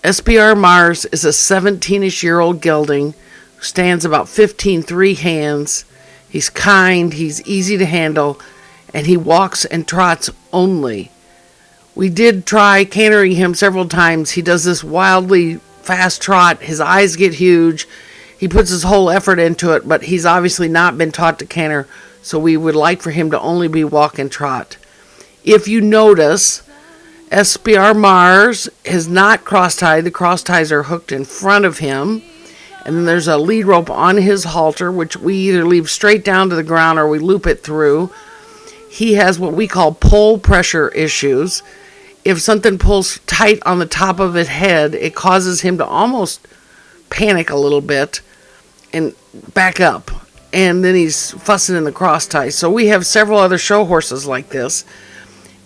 SBR Mars is a 17-ish-year-old gelding who stands about 15 hands. He's kind, he's easy to handle, and he walks and trots only. We did try cantering him several times. He does this wildly fast trot. His eyes get huge. He puts his whole effort into it, but he's obviously not been taught to canter, so we would like for him to only be walk and trot. If you notice, SBR Mars is not cross-tied. The cross-ties are hooked in front of him. And then there's a lead rope on his halter, which we either leave straight down to the ground or we loop it through. He has what we call pull pressure issues. If something pulls tight on the top of his head, it causes him to almost panic a little bit and back up. And then he's fussing in the cross ties. So we have several other show horses like this.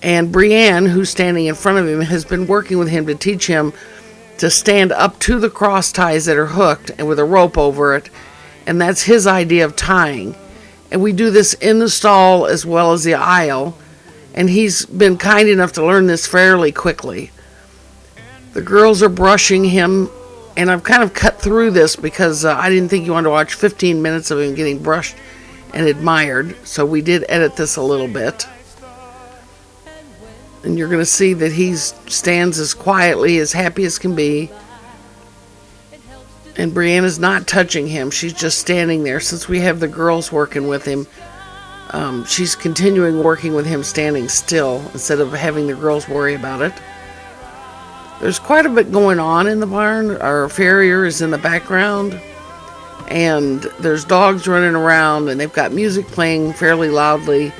And Brienne, who's standing in front of him, has been working with him to teach him to stand up to the cross ties that are hooked and with a rope over it. And that's his idea of tying. And we do this in the stall as well as the aisle. And he's been kind enough to learn this fairly quickly. The girls are brushing him. And I've kind of cut through this because I didn't think you wanted to watch 15 minutes of him getting brushed and admired. So we did edit this a little bit. And you're going to see that he stands as quietly, as happy as can be. And Brianna's not touching him. She's just standing there. Since we have the girls working with him, she's continuing working with him standing still instead of having the girls worry about it. There's quite a bit going on in the barn. Our farrier is in the background. And there's dogs running around, and they've got music playing fairly loudly.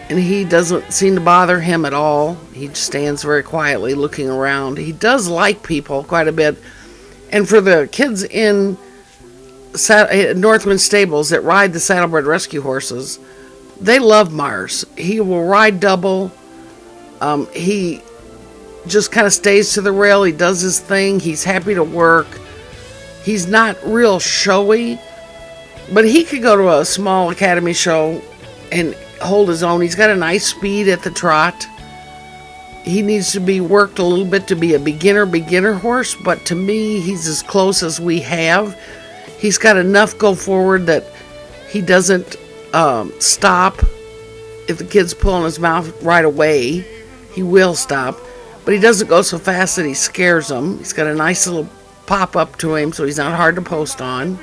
And he doesn't seem to bother him at all. He just stands very quietly looking around. He does like people quite a bit. And for the kids in Northwind Stables that ride the Saddlebred Rescue horses, they love Mars. He will ride double. He just kind of stays to the rail. He does his thing. He's happy to work. He's not real showy, but he could go to a small academy show and hold his own. He's got a nice speed at the trot. He needs to be worked a little bit to be a beginner horse, but to me, he's as close as we have. He's got enough go forward that he doesn't stop. If the kid's pulling his mouth right away, he will stop, but he doesn't go so fast that he scares them. He's got a nice little pop up to him, so he's not hard to post on.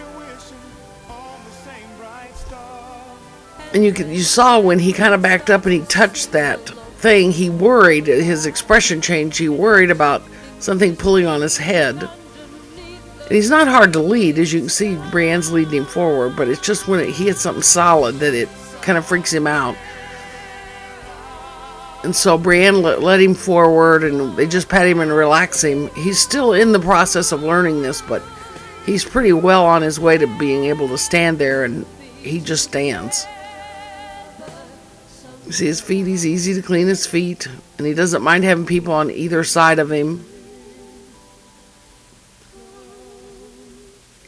And you saw when he kind of backed up and he touched that thing, he worried, his expression changed, he worried about something pulling on his head. And he's not hard to lead, as you can see, Brienne's leading him forward, but it's just when he hits something solid that it kind of freaks him out. And so Brienne led him forward, and they just pat him and relax him. He's still in the process of learning this, but he's pretty well on his way to being able to stand there, and he just stands. You see his feet, he's easy to clean his feet, and he doesn't mind having people on either side of him.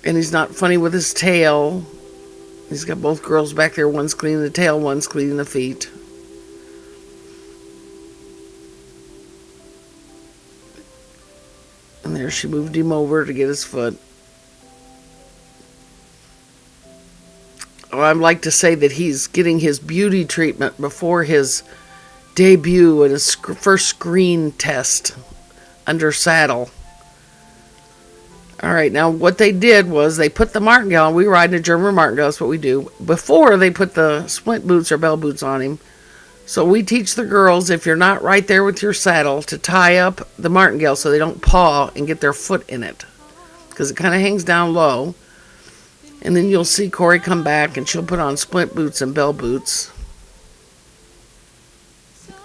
And he's not funny with his tail. He's got both girls back there, one's cleaning the tail, one's cleaning the feet. And there she moved him over to get his foot. I'd like to say that he's getting his beauty treatment before his debut and his first screen test under saddle. All right, now what they did was they put the martingale, we ride in a German martingale, that's what we do, before they put the splint boots or bell boots on him. So we teach the girls, if you're not right there with your saddle, to tie up the martingale so they don't paw and get their foot in it, because it kind of hangs down low. And then you'll see Corey come back and she'll put on splint boots and bell boots.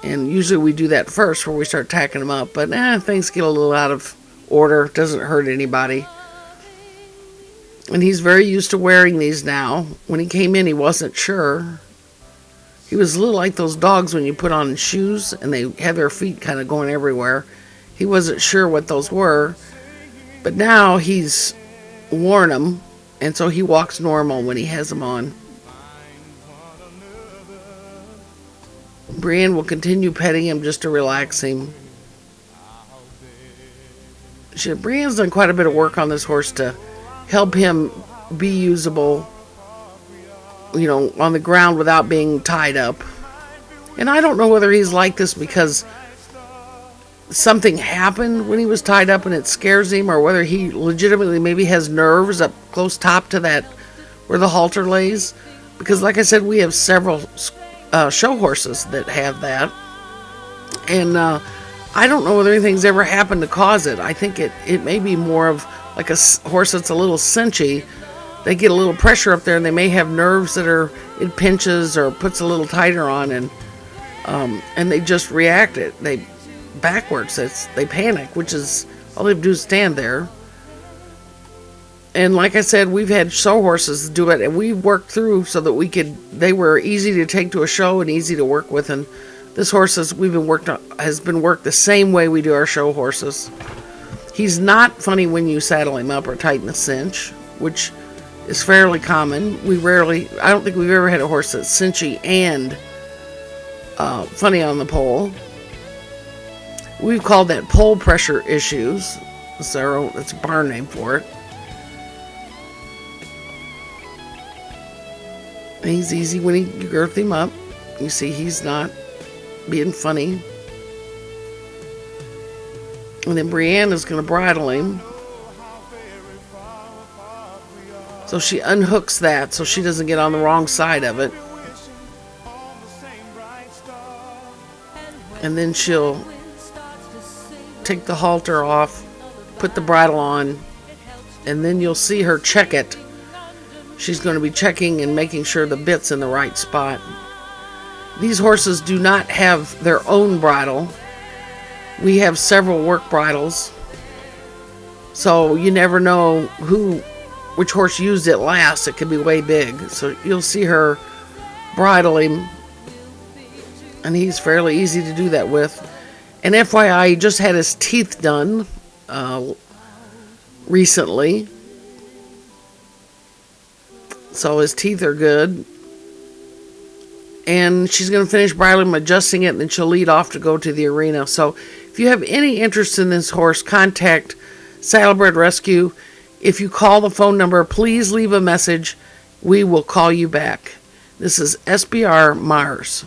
And usually we do that first before we start tacking them up. But things get a little out of order. Doesn't hurt anybody. And he's very used to wearing these now. When he came in, he wasn't sure. He was a little like those dogs when you put on shoes and they have their feet kind of going everywhere. He wasn't sure what those were. But now he's worn them. And so he walks normal when he has them on. Brienne will continue petting him just to relax him. Brienne's done quite a bit of work on this horse to help him be usable, on the ground without being tied up. And I don't know whether he's like this because something happened when he was tied up and it scares him, or whether he legitimately maybe has nerves up close top to that where the halter lays. Because like I said, we have several show horses that have that. And I don't know whether anything's ever happened to cause it. I think it may be more of like a horse that's a little cinchy. They get a little pressure up there and they may have nerves it pinches or puts a little tighter on, and they just react they backwards. They panic, which is all they have to do is stand there. And like I said, we've had show horses do it, and we worked through so that they were easy to take to a show and easy to work with. And this horse has been worked the same way we do our show horses. He's not funny when you saddle him up or tighten the cinch, which is fairly common. I don't think we've ever had a horse that's cinchy and funny on the pole. We've called that pole pressure issues. That's a barn name for it. And he's easy when you girth him up. You see he's not being funny. And then Brienne is going to bridle him. So she unhooks that so she doesn't get on the wrong side of it. And then she'll take the halter off, put the bridle on, and then you'll see her check it. She's going to be checking and making sure the bit's in the right spot. These horses do not have their own bridle. We have several work bridles, so you never know which horse used it last. It could be way big. So you'll see her bridle him, and he's fairly easy to do that with. And FYI, he just had his teeth done recently, so his teeth are good. And she's going to finish bridling him, adjusting it, and then she'll lead off to go to the arena. So if you have any interest in this horse, contact Saddlebred Rescue. If you call the phone number, please leave a message. We will call you back. This is SBR Mars.